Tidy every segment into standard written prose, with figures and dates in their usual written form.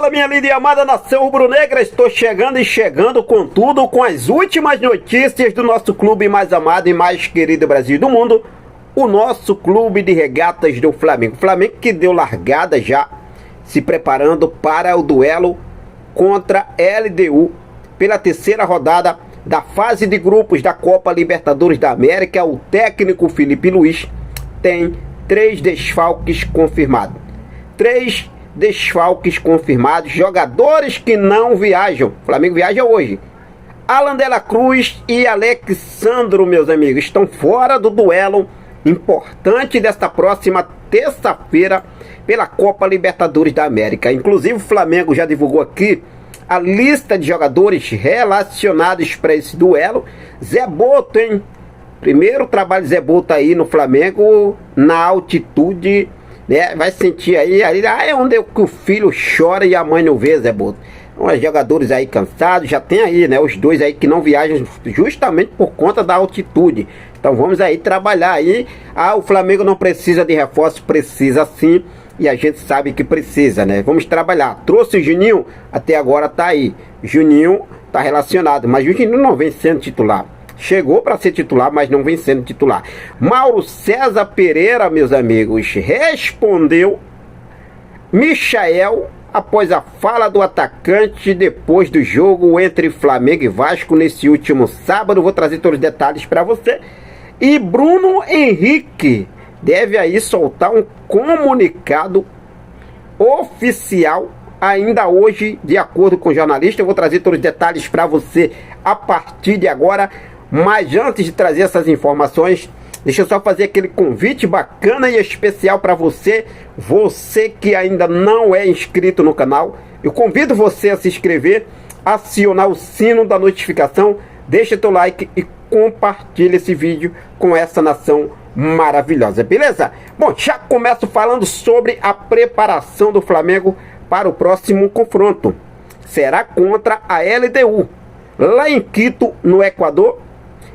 Fala, minha linda e amada nação rubro-negra, estou chegando e chegando com tudo, com as últimas notícias do nosso clube mais amado e mais querido Brasil do mundo, o nosso clube de regatas do Flamengo. Flamengo que deu largada já, se preparando para o duelo contra LDU pela terceira rodada da fase de grupos da Copa Libertadores da América. O técnico Felipe Luiz tem 3 desfalques confirmados. 3 desfalques confirmados, jogadores que não viajam. O Flamengo viaja hoje. Alan de la Cruz e Alexandro, meus amigos, estão fora do duelo importante desta próxima terça-feira pela Copa Libertadores da América. Inclusive o Flamengo já divulgou aqui a lista de jogadores relacionados para esse duelo. Zé Boto, hein? Primeiro trabalho de Zé Boto aí no Flamengo, na altitude, né? Vai sentir aí é onde o filho chora e a mãe não vê, Zé Boto. Então, os jogadores aí cansados, já tem aí, né? Os 2 aí que não viajam justamente por conta da altitude. Então vamos aí trabalhar aí. O Flamengo não precisa de reforço, precisa sim. E a gente sabe que precisa, né? Vamos trabalhar. Trouxe o Juninho, até agora tá aí. Juninho tá relacionado, mas o Juninho não vem sendo titular. Chegou para ser titular, mas não vem sendo titular. Mauro César Pereira, meus amigos, respondeu Michael após a fala do atacante depois do jogo entre Flamengo e Vasco nesse último sábado. Vou trazer todos os detalhes para você. E Bruno Henrique deve aí soltar um comunicado oficial ainda hoje, de acordo com o jornalista. Eu vou trazer todos os detalhes para você a partir de agora. Mas antes de trazer essas informações, deixa eu só fazer aquele convite bacana e especial para você. Você que ainda não é inscrito no canal, eu convido você a se inscrever, acionar o sino da notificação, deixa teu like e compartilha esse vídeo com essa nação maravilhosa, beleza? Bom, já começo falando sobre a preparação do Flamengo para o próximo confronto. Será contra a LDU, lá em Quito, no Equador.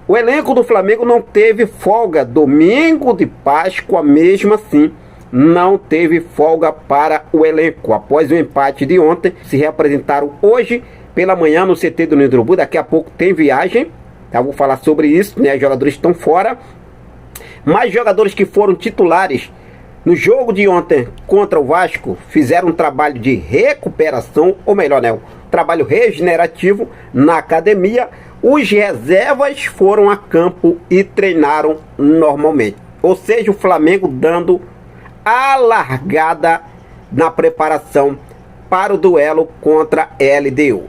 O elenco do Flamengo não teve folga domingo de Páscoa, mesmo assim não teve folga para o elenco. Após o empate de ontem, se reapresentaram hoje pela manhã no CT do Nidrubu. Daqui a pouco tem viagem, tá? Vou falar sobre isso, né? Os jogadores estão fora. Mas jogadores que foram titulares no jogo de ontem contra o Vasco fizeram um trabalho de recuperação, ou melhor, né? Um trabalho regenerativo na academia. Os reservas foram a campo e treinaram normalmente. Ou seja, o Flamengo dando a largada na preparação para o duelo contra a LDU.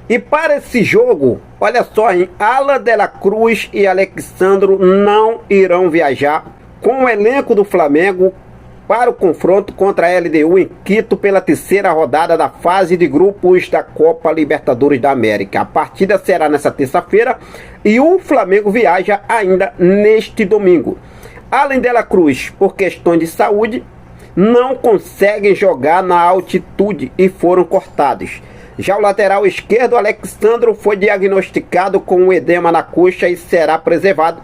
E para esse jogo, olha só, hein? Alan de la Cruz e Alexandro não irão viajar com o elenco do Flamengo para o confronto contra a LDU em Quito pela terceira rodada da fase de grupos da Copa Libertadores da América. A partida será nessa terça-feira e o Flamengo viaja ainda neste domingo. Alan de la Cruz, por questões de saúde, não conseguem jogar na altitude e foram cortados. Já o lateral esquerdo, Alexandro, foi diagnosticado com um edema na coxa e será preservado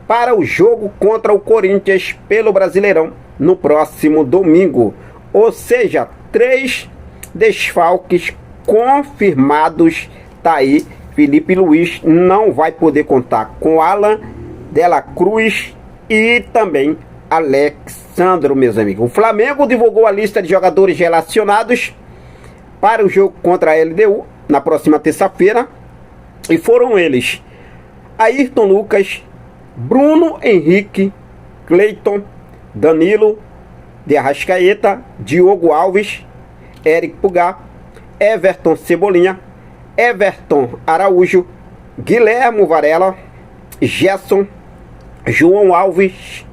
para o jogo contra o Corinthians pelo Brasileirão no próximo domingo. Ou seja, 3 desfalques confirmados. Tá aí, Felipe Luiz não vai poder contar com Alan de la Cruz e também Alexandro, meus amigos. O Flamengo divulgou a lista de jogadores relacionados para o jogo contra a LDU na próxima terça-feira. E foram eles: Ayrton Lucas, Bruno Henrique, Cleiton, Danilo, de Arrascaeta, Diogo Alves, Eric Pulgar, Everton Cebolinha, Everton Araújo, Guilherme Varela, Gerson, João Alves,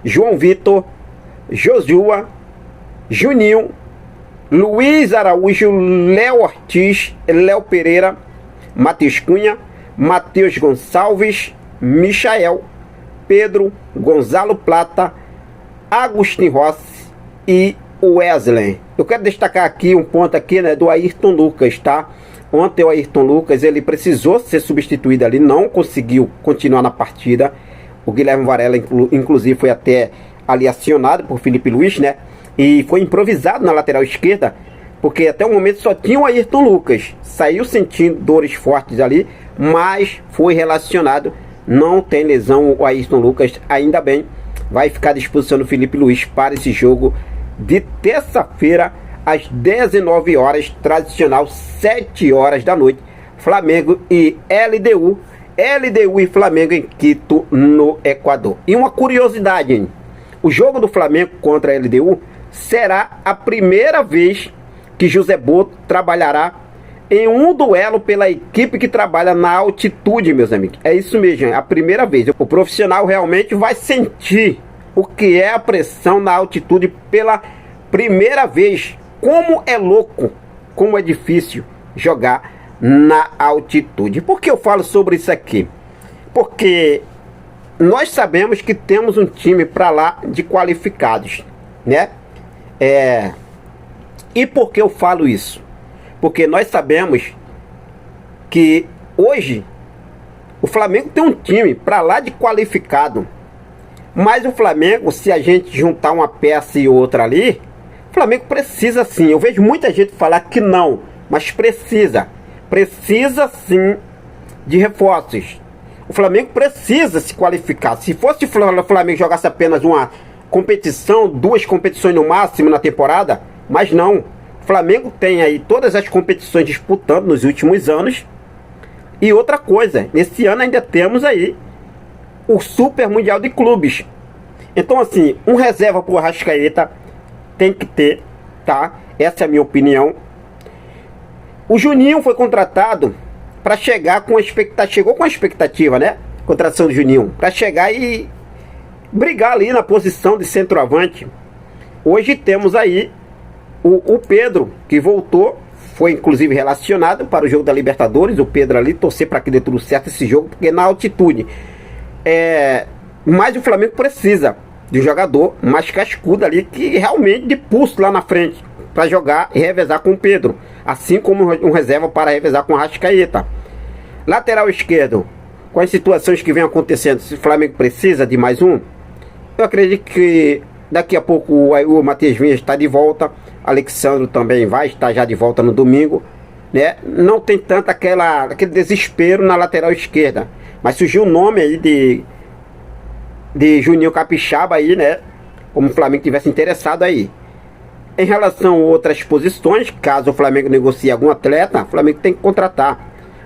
João Vitor, Josua, Juninho, Luiz Araújo, Léo Ortiz, Léo Pereira, Matheus Cunha, Matheus Gonçalves, Michael, Pedro, Gonzalo Plata, Agustin Rossi e Wesley. Eu quero destacar aqui um ponto aqui, né, do Ayrton Lucas, tá? Ontem o Ayrton Lucas, ele precisou ser substituído ali, não conseguiu continuar na partida. O Guilherme Varela, inclusive, foi até ali acionado por Felipe Luiz, né? E foi improvisado na lateral esquerda porque até o momento só tinha o Ayrton Lucas. Saiu sentindo dores fortes ali, mas foi relacionado. Não tem lesão o Ayrton Lucas, ainda bem. Vai ficar à disposição do Felipe Luiz para esse jogo de terça-feira, às 19 horas, tradicional 7 horas da noite. Flamengo e LDU. LDU e Flamengo em Quito, no Equador. E uma curiosidade, hein? O jogo do Flamengo contra a LDU será a primeira vez que José Boto trabalhará em um duelo pela equipe que trabalha na altitude, meus amigos. É isso mesmo, é a primeira vez. O profissional realmente vai sentir o que é a pressão na altitude pela primeira vez. Como é louco, como é difícil jogar na altitude. Por que eu falo sobre isso aqui? Porque nós sabemos que temos um time para lá de qualificados, né? E por que eu falo isso? Porque nós sabemos que hoje o Flamengo tem um time para lá de qualificado. Mas o Flamengo, se a gente juntar uma peça e outra ali, o Flamengo precisa sim. Eu vejo muita gente falar que não, mas precisa. Precisa sim de reforços. O Flamengo precisa se qualificar. Se fosse o Flamengo jogasse apenas uma competição, 2 competições no máximo na temporada, mas não. O Flamengo tem aí todas as competições disputando nos últimos anos. E outra coisa, nesse ano ainda temos aí o Super Mundial de Clubes. Então assim, um reserva pro Arrascaeta tem que ter, tá? Essa é a minha opinião. O Juninho foi contratado para chegar com a expectativa, chegou com a expectativa, né? Contratação do Juninho, para chegar e brigar ali na posição de centroavante. Hoje temos aí o Pedro, que voltou, foi inclusive relacionado para o jogo da Libertadores. O Pedro ali, torcer para que dê tudo certo esse jogo, porque na altitude. Mas o Flamengo precisa de um jogador mais cascudo ali, que realmente de pulso lá na frente, para jogar e revezar com o Pedro, assim como um reserva para revezar com o Arrascaeta. Lateral esquerdo, com as situações que vem acontecendo, se o Flamengo precisa de mais um, eu acredito que daqui a pouco o Matheus Vinha está de volta. Alexandre também vai estar já de volta no domingo, né? Não tem tanto aquele desespero na lateral esquerda, mas surgiu o nome aí de Juninho Capixaba aí, né? Como o Flamengo tivesse interessado aí. Em relação a outras posições, caso o Flamengo negocie algum atleta, o Flamengo tem que contratar.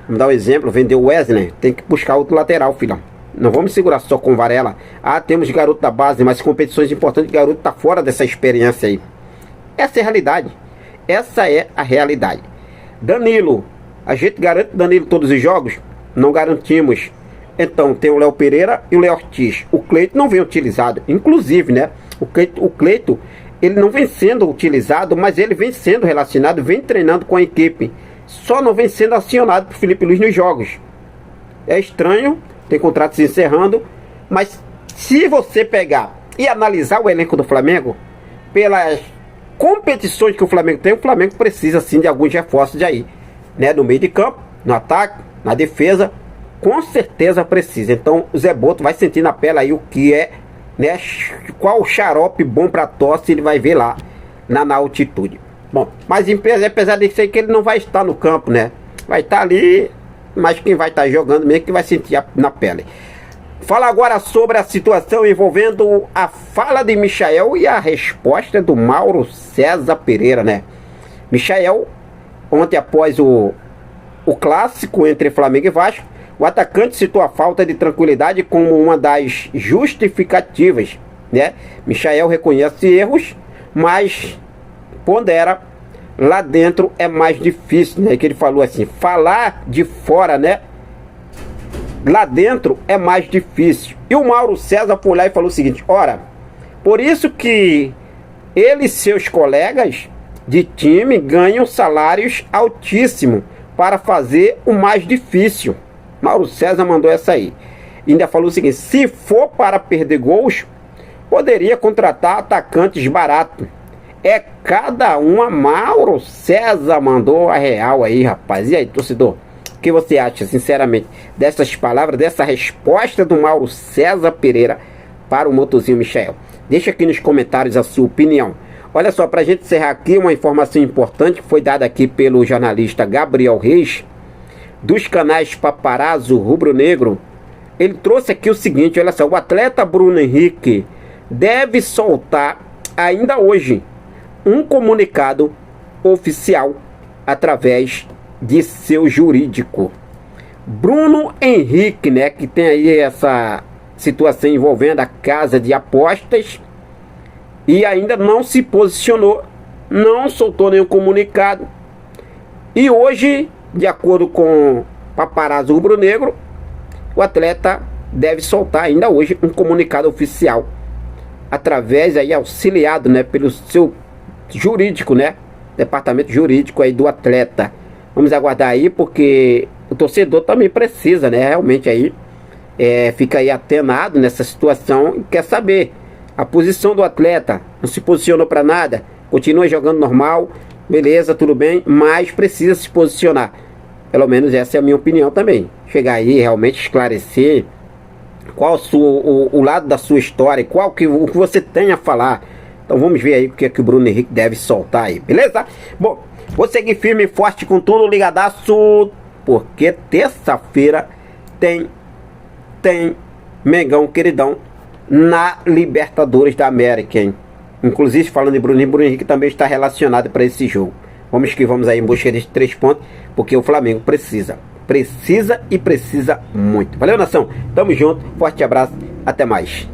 Vamos dar um exemplo, vender o Wesley, tem que buscar outro lateral, filhão. Não vamos segurar só com Varela. Ah, temos garoto da base, mas competições importantes, o garoto está fora dessa experiência aí. Essa é a realidade. Essa é a realidade. Danilo, a gente garante Danilo todos os jogos? Não garantimos. Então tem o Léo Pereira e o Léo Ortiz. O Cleito não vem utilizado. Inclusive, né? O Cleito, ele não vem sendo utilizado, mas ele vem sendo relacionado, vem treinando com a equipe. Só não vem sendo acionado por Felipe Luiz nos jogos. É estranho, tem contratos encerrando, mas se você pegar e analisar o elenco do Flamengo, pelas competições que o Flamengo tem, o Flamengo precisa sim de alguns reforços aí, né? No meio de campo, no ataque, na defesa, com certeza precisa. Então o Zé Boto vai sentir na pele aí o que é, né? Qual xarope bom para tosse ele vai ver lá na altitude. Bom, mas apesar disso aí que ele não vai estar no campo, né? Vai estar ali, mas quem vai estar jogando mesmo que vai sentir na pele. Fala agora sobre a situação envolvendo a fala de Michael e a resposta do Mauro César Pereira, né? Michael, ontem após o clássico entre Flamengo e Vasco, o atacante citou a falta de tranquilidade como uma das justificativas, né? Michael reconhece erros, mas pondera, lá dentro é mais difícil, né? Que ele falou assim, falar de fora, né? Lá dentro é mais difícil. E o Mauro César foi lá e falou o seguinte: ora, por isso que ele e seus colegas de time ganham salários altíssimos para fazer o mais difícil. Mauro César mandou essa aí. Ainda falou o seguinte: se for para perder gols, poderia contratar atacantes baratos. É cada uma. Mauro César mandou a real aí, rapaz. E aí, torcedor? O que você acha, sinceramente, dessas palavras, dessa resposta do Mauro César Pereira para o motorzinho Michael? Deixa aqui nos comentários a sua opinião. Olha só, para a gente encerrar aqui, uma informação importante que foi dada aqui pelo jornalista Gabriel Reis, dos canais Paparazzo Rubro Negro. Ele trouxe aqui o seguinte, olha só, o atleta Bruno Henrique deve soltar ainda hoje um comunicado oficial através de seu jurídico. Bruno Henrique, né, que tem aí essa situação envolvendo a casa de apostas e ainda não se posicionou, não soltou nenhum comunicado. E hoje, de acordo com Paparazzo Rubro Negro, o atleta deve soltar ainda hoje um comunicado oficial através aí auxiliado, né, pelo seu jurídico, né, departamento jurídico aí do atleta. Vamos aguardar aí, porque o torcedor também precisa, né, realmente aí fica aí atenado nessa situação e quer saber a posição do atleta. Não se posicionou para nada, continua jogando normal, beleza, tudo bem, mas precisa se posicionar. Pelo menos essa é a minha opinião também. Chegar aí, realmente esclarecer qual o lado da sua história, o que você tem a falar. Então vamos ver aí o que é que o Bruno Henrique deve soltar aí, beleza? Bom, vou seguir firme e forte com tudo, ligadaço, porque terça-feira tem Mengão queridão na Libertadores da América, hein? Inclusive, falando em Bruno Henrique também está relacionado para esse jogo. Vamos que vamos aí em busca de 3 pontos, porque o Flamengo precisa e precisa muito. Valeu, nação, tamo junto, forte abraço, até mais.